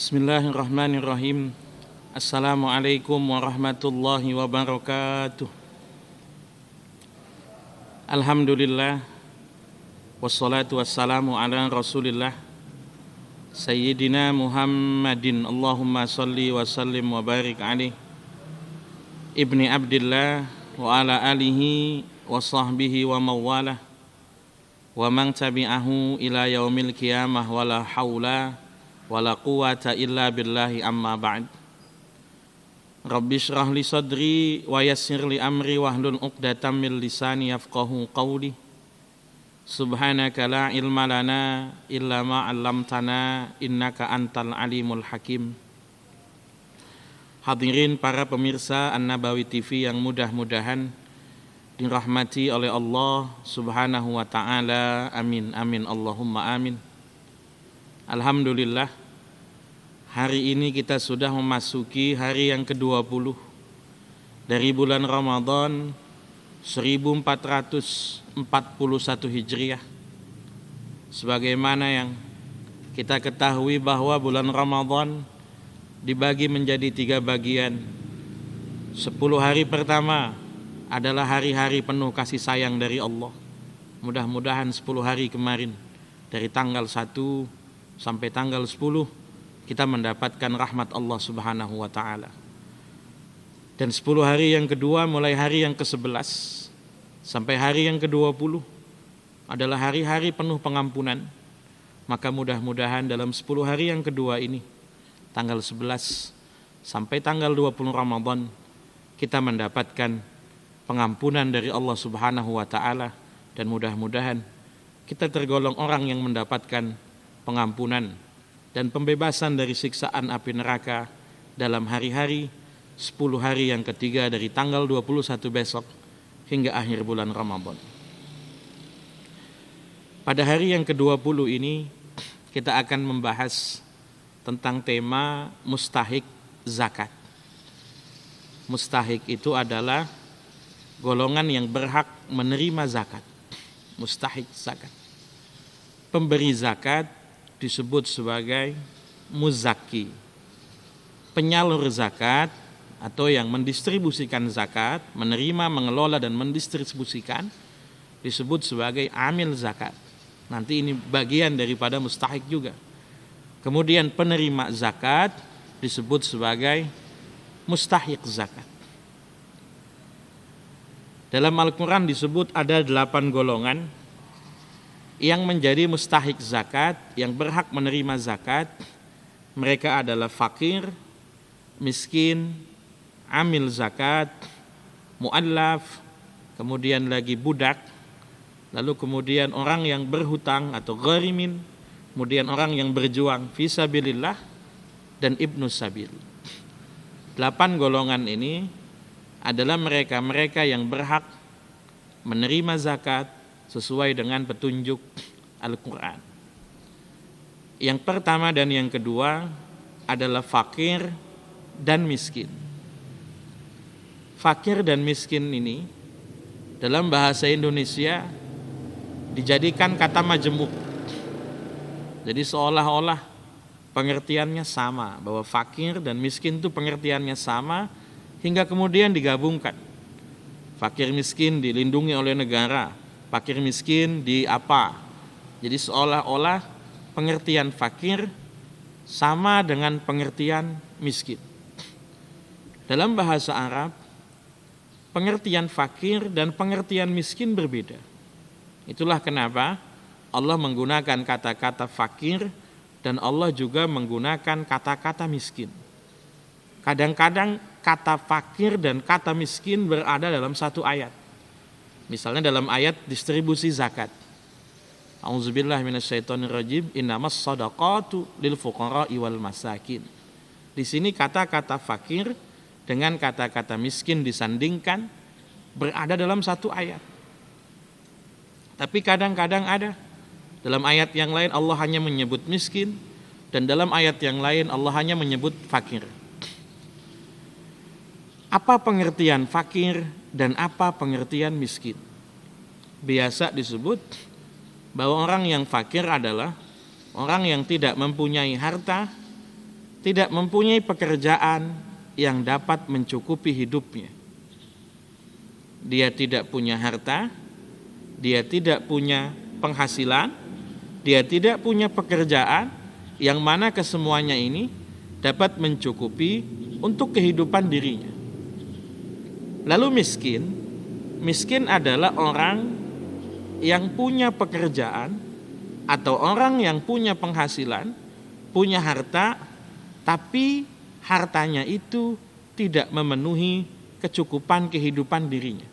Bismillahirrahmanirrahim. Assalamualaikum warahmatullahi wabarakatuh. Alhamdulillah. Wassalatu wassalamu ala rasulillah Sayyidina Muhammadin. Allahumma salli wa sallim wa barik alaih Ibni Abdillah wa ala alihi wa sahbihi wa mawalah wa man tabi'ahu ila yaumil qiyamah wa la hawla wala quwata illa billahi amma ba'd. Rabbi shrah li sadri wa yassir li amri wahlul 'uqdatam min lisani yafqahu qawli. Subhanaka la ilma lana illa ma 'allamtana innaka antal alimul hakim. Hadirin para pemirsa An-Nabawi TV yang mudah-mudahan dirahmati oleh Allah Subhanahu wa taala. Amin amin Allahumma amin. Alhamdulillah, hari ini kita sudah memasuki hari yang ke-20 dari bulan Ramadan 1441 Hijriah. Sebagaimana yang kita ketahui bahwa bulan Ramadan dibagi menjadi 3 bagian. 10 hari pertama adalah hari-hari penuh kasih sayang dari Allah. Mudah-mudahan 10 hari kemarin dari tanggal 1 sampai tanggal 10 kita mendapatkan rahmat Allah Subhanahu wa taala. Dan 10 hari yang kedua mulai hari yang ke-11 sampai hari yang ke-20 adalah hari-hari penuh pengampunan. Maka mudah-mudahan dalam 10 hari yang kedua ini, tanggal 11 sampai tanggal 20 Ramadan, kita mendapatkan pengampunan dari Allah Subhanahu wa taala, dan mudah-mudahan kita tergolong orang yang mendapatkan pengampunan dan pembebasan dari siksaan api neraka dalam hari-hari 10 hari yang ketiga dari tanggal 21 besok hingga akhir bulan Ramadan. Pada hari yang ke-20 ini kita akan membahas tentang tema mustahik zakat. Mustahik itu adalah golongan yang berhak menerima zakat. Mustahik zakat. Pemberi zakat disebut sebagai muzaki. Penyalur zakat atau yang mendistribusikan zakat, menerima, mengelola dan mendistribusikan disebut sebagai amil zakat. Nanti ini bagian daripada mustahik juga. Kemudian penerima zakat disebut sebagai mustahik zakat. Dalam Al-Quran disebut ada 8 golongan yang menjadi mustahik zakat, yang berhak menerima zakat. Mereka adalah fakir, miskin, amil zakat, mu'allaf, kemudian lagi budak, lalu kemudian orang yang berhutang atau gharimin, kemudian orang yang berjuang fisabilillah, dan ibnu sabil. 8 golongan ini adalah mereka-mereka yang berhak menerima zakat sesuai dengan petunjuk Al-Quran. Yang pertama dan yang kedua adalah fakir dan miskin. Fakir dan miskin ini dalam bahasa Indonesia dijadikan kata majemuk. Jadi seolah-olah pengertiannya sama, bahwa fakir dan miskin itu pengertiannya sama, hingga kemudian digabungkan. Fakir miskin dilindungi oleh negara, fakir miskin di apa. Jadi seolah-olah pengertian fakir sama dengan pengertian miskin. Dalam bahasa Arab, pengertian fakir dan pengertian miskin berbeda. Itulah kenapa Allah menggunakan kata-kata fakir dan Allah juga menggunakan kata-kata miskin. Kadang-kadang kata fakir dan kata miskin berada dalam satu ayat. Misalnya dalam ayat distribusi zakat. A'udzubillahi minasyaitonirrajim. Innamas shadaqatu lil fuqara'i wal masakin. Di sini kata-kata fakir dengan kata-kata miskin disandingkan berada dalam satu ayat. Tapi kadang-kadang ada dalam ayat yang lain Allah hanya menyebut miskin, dan dalam ayat yang lain Allah hanya menyebut fakir. Apa pengertian fakir dan apa pengertian miskin? Biasa disebut bahwa orang yang fakir adalah orang yang tidak mempunyai harta tidak mempunyai pekerjaan yang dapat mencukupi hidupnya. Dia tidak punya harta, dia tidak punya penghasilan, dia tidak punya pekerjaan yang mana kesemuanya ini dapat mencukupi untuk kehidupan dirinya. Lalu miskin adalah orang yang punya pekerjaan atau orang yang punya penghasilan, punya harta, tapi hartanya itu tidak memenuhi kecukupan kehidupan dirinya.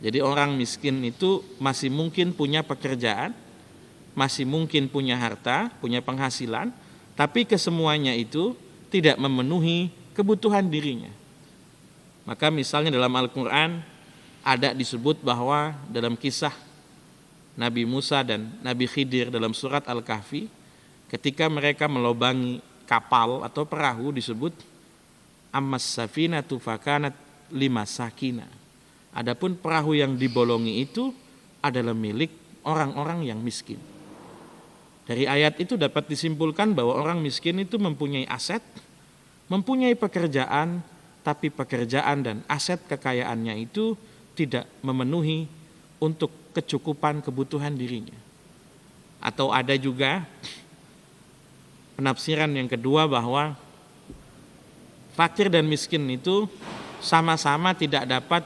Jadi orang miskin itu masih mungkin punya pekerjaan, masih mungkin punya harta, punya penghasilan, tapi kesemuanya itu tidak memenuhi kebutuhan dirinya. Maka misalnya dalam Al-Quran ada disebut bahwa dalam kisah Nabi Musa dan Nabi Khidir dalam surat Al-Kahfi, ketika mereka melobangi kapal atau perahu disebut ammas safinatu fakanat limasakina. Adapun perahu yang dibolongi itu adalah milik orang-orang yang miskin. Dari ayat itu dapat disimpulkan bahwa orang miskin itu mempunyai aset, mempunyai pekerjaan, tapi pekerjaan dan aset kekayaannya itu tidak memenuhi untuk kecukupan kebutuhan dirinya. Atau ada juga penafsiran yang kedua bahwa fakir dan miskin itu sama-sama tidak dapat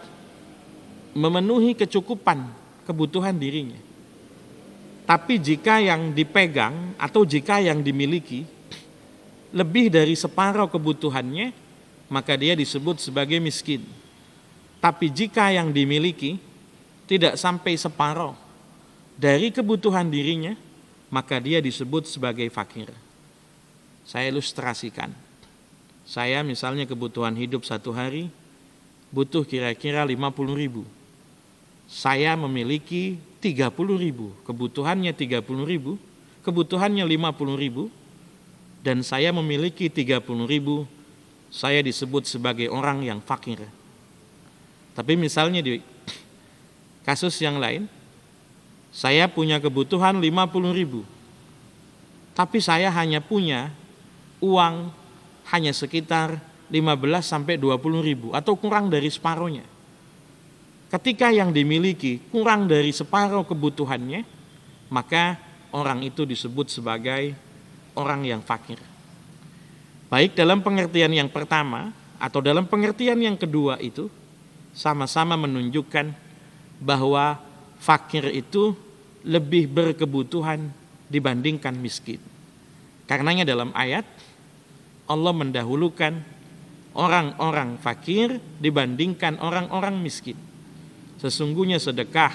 memenuhi kecukupan kebutuhan dirinya. Tapi jika yang dipegang atau jika yang dimiliki lebih dari separuh kebutuhannya, maka dia disebut sebagai miskin. Tapi jika yang dimiliki tidak sampai separuh dari kebutuhan dirinya, maka dia disebut sebagai fakir. Saya ilustrasikan. Saya misalnya kebutuhan hidup satu hari butuh kira-kira 50.000. Saya memiliki 30.000, kebutuhannya 30.000, kebutuhannya 50.000, dan saya memiliki 30.000, saya disebut sebagai orang yang fakir. Tapi misalnya di kasus yang lain, saya punya kebutuhan 50.000, tapi saya hanya punya uang hanya sekitar 15-20.000 atau kurang dari separuhnya. Ketika yang dimiliki kurang dari separuh kebutuhannya, maka orang itu disebut sebagai orang yang fakir. Baik dalam pengertian yang pertama atau dalam pengertian yang kedua itu sama-sama menunjukkan bahwa fakir itu lebih berkebutuhan dibandingkan miskin. Karenanya dalam ayat Allah mendahulukan orang-orang fakir dibandingkan orang-orang miskin. Sesungguhnya sedekah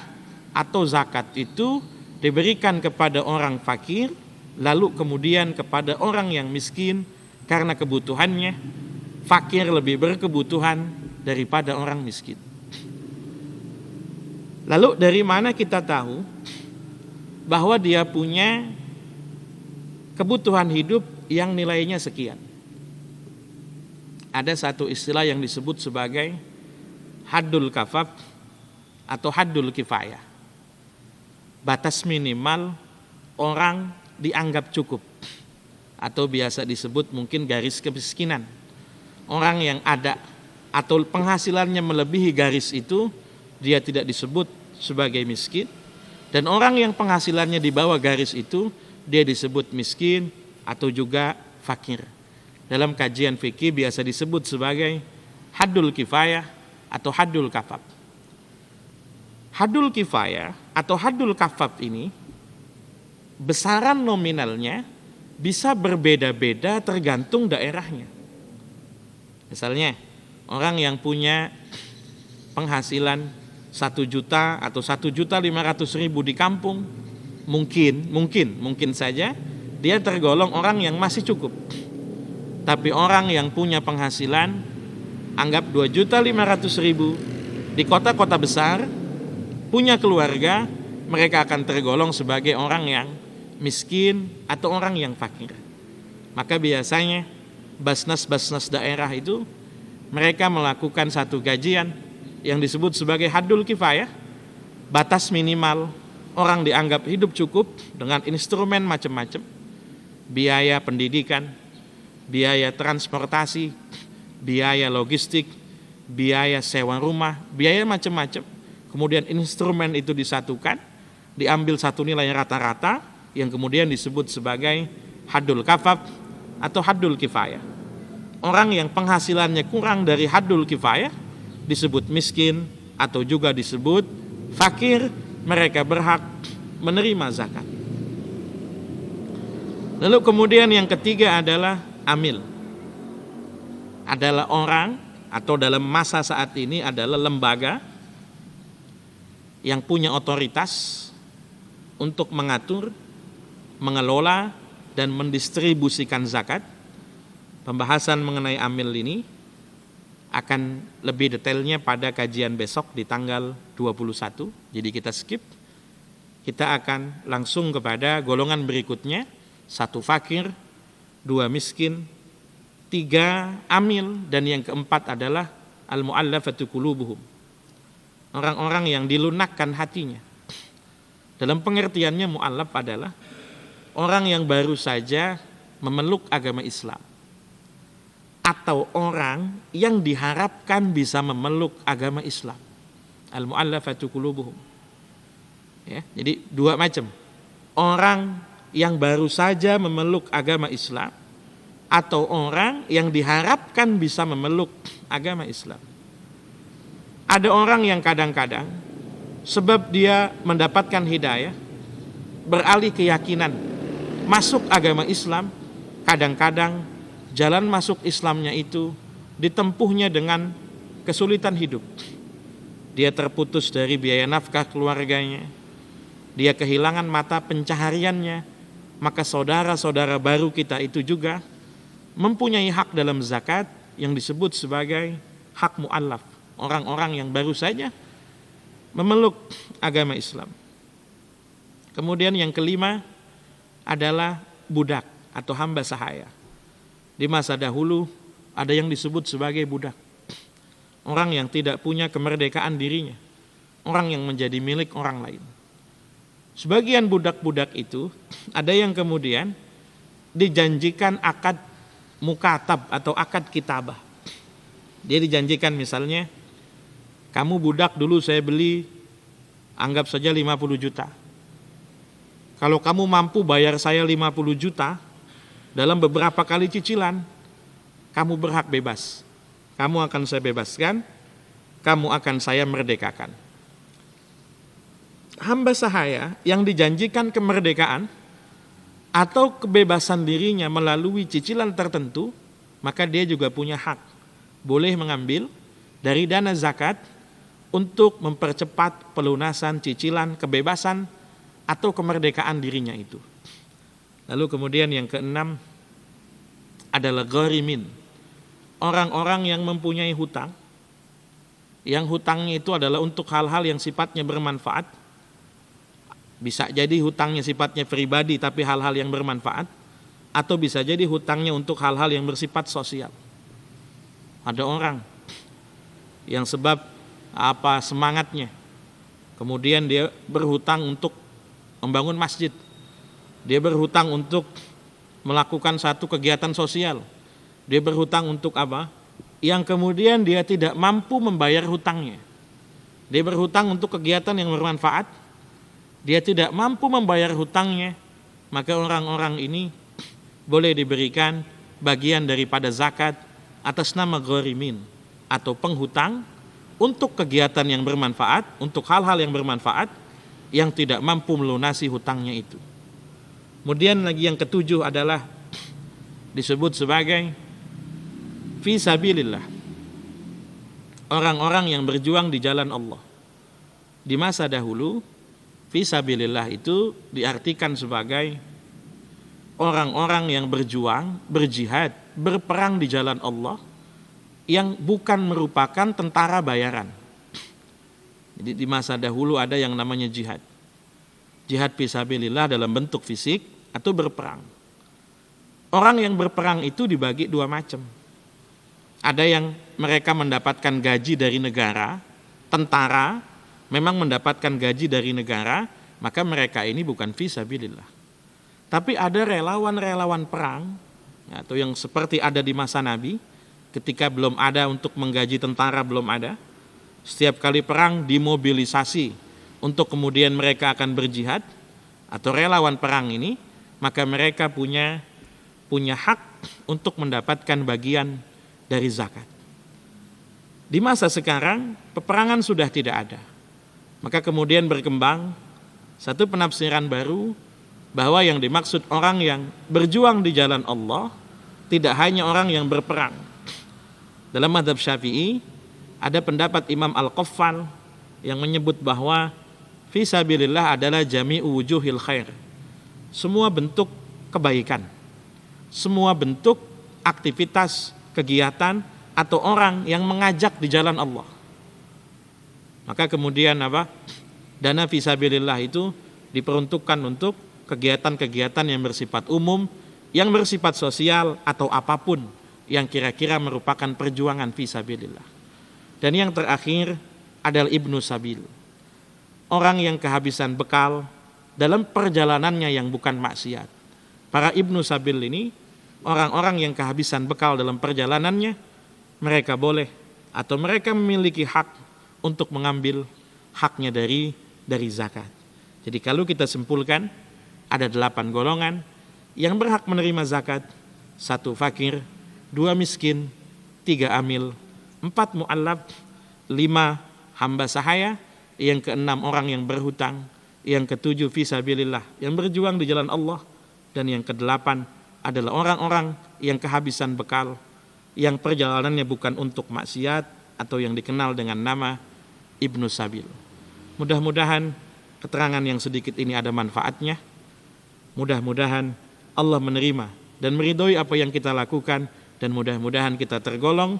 atau zakat itu diberikan kepada orang fakir, lalu kemudian kepada orang yang miskin, karena kebutuhannya fakir lebih berkebutuhan daripada orang miskin. Lalu dari mana kita tahu bahwa dia punya kebutuhan hidup yang nilainya sekian? Ada satu istilah yang disebut sebagai haddul kafaf atau haddul kifayah. Batas minimal orang dianggap cukup, atau biasa disebut mungkin garis kemiskinan. Orang yang ada atau penghasilannya melebihi garis itu, dia tidak disebut sebagai miskin. Dan orang yang penghasilannya di bawah garis itu, dia disebut miskin atau juga fakir. Dalam kajian fikih biasa disebut sebagai haddul kifayah atau haddul kafaf. Haddul kifayah atau haddul kafaf ini besaran nominalnya bisa berbeda-beda tergantung daerahnya. Misalnya orang yang punya penghasilan 1 juta atau 1.500.000 di kampung, mungkin saja dia tergolong orang yang masih cukup. Tapi orang yang punya penghasilan anggap 2.500.000 di kota-kota besar, punya keluarga, mereka akan tergolong sebagai orang yang miskin atau orang yang fakir. Maka biasanya basnas daerah itu mereka melakukan satu kajian yang disebut sebagai haddul kifayah, batas minimal orang dianggap hidup cukup dengan instrumen macam-macam, biaya pendidikan, biaya transportasi, biaya logistik, biaya sewa rumah, biaya macam-macam. Kemudian instrumen itu disatukan, diambil satu nilai rata-rata yang kemudian disebut sebagai haddul kafaf atau haddul kifayah. Orang yang penghasilannya kurang dari haddul kifayah disebut miskin atau juga disebut fakir, mereka berhak menerima zakat. Lalu kemudian yang ketiga adalah amil. Adalah orang atau dalam masa saat ini adalah lembaga yang punya otoritas untuk mengatur, mengelola, dan mendistribusikan zakat. Pembahasan mengenai amil ini akan lebih detailnya pada kajian besok di tanggal 21. Jadi kita skip. Kita akan langsung kepada golongan berikutnya. 1 fakir, 2 miskin, 3 amil, dan yang keempat adalah al-mu'allafatu qulubuhum. Orang-orang yang dilunakkan hatinya. Dalam pengertiannya mu'allaf adalah orang yang baru saja memeluk agama Islam, atau orang yang diharapkan bisa memeluk agama Islam. Al-mu'allafatu qulubuhum. Ya, jadi 2 macam. Orang yang baru saja memeluk agama Islam, atau orang yang diharapkan bisa memeluk agama Islam. Ada orang yang kadang-kadang sebab dia mendapatkan hidayah, beralih keyakinan, masuk agama Islam, kadang-kadang jalan masuk Islamnya itu ditempuhnya dengan kesulitan hidup. Dia terputus dari biaya nafkah keluarganya, dia kehilangan mata pencahariannya, maka saudara-saudara baru kita itu juga mempunyai hak dalam zakat yang disebut sebagai hak mu'allaf. Orang-orang yang baru saja memeluk agama Islam. Kemudian yang kelima adalah budak atau hamba sahaya. Di masa dahulu ada yang disebut sebagai budak. Orang yang tidak punya kemerdekaan dirinya. Orang yang menjadi milik orang lain. Sebagian budak-budak itu ada yang kemudian dijanjikan akad mukatab atau akad kitabah. Dia dijanjikan misalnya, kamu budak dulu saya beli, anggap saja 50 juta. Kalau kamu mampu bayar saya 50 juta, dalam beberapa kali cicilan, kamu berhak bebas. Kamu akan saya bebaskan, kamu akan saya merdekakan. Hamba sahaya yang dijanjikan kemerdekaan atau kebebasan dirinya melalui cicilan tertentu, maka dia juga punya hak, boleh mengambil dari dana zakat untuk mempercepat pelunasan cicilan kebebasan atau kemerdekaan dirinya itu. Lalu kemudian yang keenam adalah gharimin, orang-orang yang mempunyai hutang, yang hutangnya itu adalah untuk hal-hal yang sifatnya bermanfaat. Bisa jadi hutangnya sifatnya pribadi tapi hal-hal yang bermanfaat, atau bisa jadi hutangnya untuk hal-hal yang bersifat sosial. Ada orang yang sebab semangatnya, kemudian dia berhutang untuk membangun masjid, dia berhutang untuk melakukan satu kegiatan sosial, dia berhutang untuk yang kemudian dia tidak mampu membayar hutangnya. Dia berhutang untuk kegiatan yang bermanfaat, dia tidak mampu membayar hutangnya, maka orang-orang ini boleh diberikan bagian daripada zakat atas nama gharimin atau penghutang untuk kegiatan yang bermanfaat, untuk hal-hal yang bermanfaat yang tidak mampu melunasi hutangnya itu. Kemudian lagi yang ketujuh adalah disebut sebagai fi sabilillah, orang-orang yang berjuang di jalan Allah. Di masa dahulu fi sabilillah itu diartikan sebagai orang-orang yang berjuang, berjihad, berperang di jalan Allah yang bukan merupakan tentara bayaran. Jadi di masa dahulu ada yang namanya jihad. Jihad fi sabilillah dalam bentuk fisik atau berperang. Orang yang berperang itu dibagi 2 macam. Ada yang mereka mendapatkan gaji dari negara, tentara memang mendapatkan gaji dari negara, maka mereka ini bukan fi sabilillah. Tapi ada relawan-relawan perang, atau yang seperti ada di masa Nabi, ketika belum ada untuk menggaji tentara, belum ada. Setiap kali perang dimobilisasi untuk kemudian mereka akan berjihad atau relawan perang ini, maka mereka punya hak untuk mendapatkan bagian dari zakat. Di masa sekarang peperangan sudah tidak ada. Maka kemudian berkembang satu penafsiran baru bahwa yang dimaksud orang yang berjuang di jalan Allah tidak hanya orang yang berperang. Dalam mazhab Syafi'i ada pendapat Imam Al-Qaffal yang menyebut bahwa fisabilillah adalah jami'u wujuhil khair. Semua bentuk kebaikan, semua bentuk aktivitas, kegiatan atau orang yang mengajak di jalan Allah. Maka kemudian dana fisabilillah itu diperuntukkan untuk kegiatan-kegiatan yang bersifat umum, yang bersifat sosial atau apapun yang kira-kira merupakan perjuangan fisabilillah. Dan yang terakhir adalah ibnu sabil. Orang yang kehabisan bekal dalam perjalanannya yang bukan maksiat. Para ibnu sabil ini orang-orang yang kehabisan bekal dalam perjalanannya, mereka boleh atau mereka memiliki hak untuk mengambil haknya dari zakat. Jadi kalau kita simpulkan ada 8 golongan yang berhak menerima zakat. 1 fakir, 2 miskin, 3 amil, 4 mu'allaf, 5 hamba sahaya, yang ke-6 orang yang berhutang, yang ke-7 fisabilillah yang berjuang di jalan Allah, dan yang ke-8 adalah orang-orang yang kehabisan bekal, yang perjalanannya bukan untuk maksiat atau yang dikenal dengan nama ibnu sabil. Mudah-mudahan keterangan yang sedikit ini ada manfaatnya. Mudah-mudahan Allah menerima dan meridhoi apa yang kita lakukan, dan mudah-mudahan kita tergolong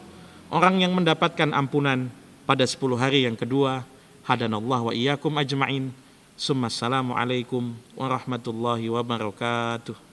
orang yang mendapatkan ampunan pada 10 hari yang kedua. Hadanallah wa iyyakum ajma'in. Assalamualaikum warahmatullahi wabarakatuh.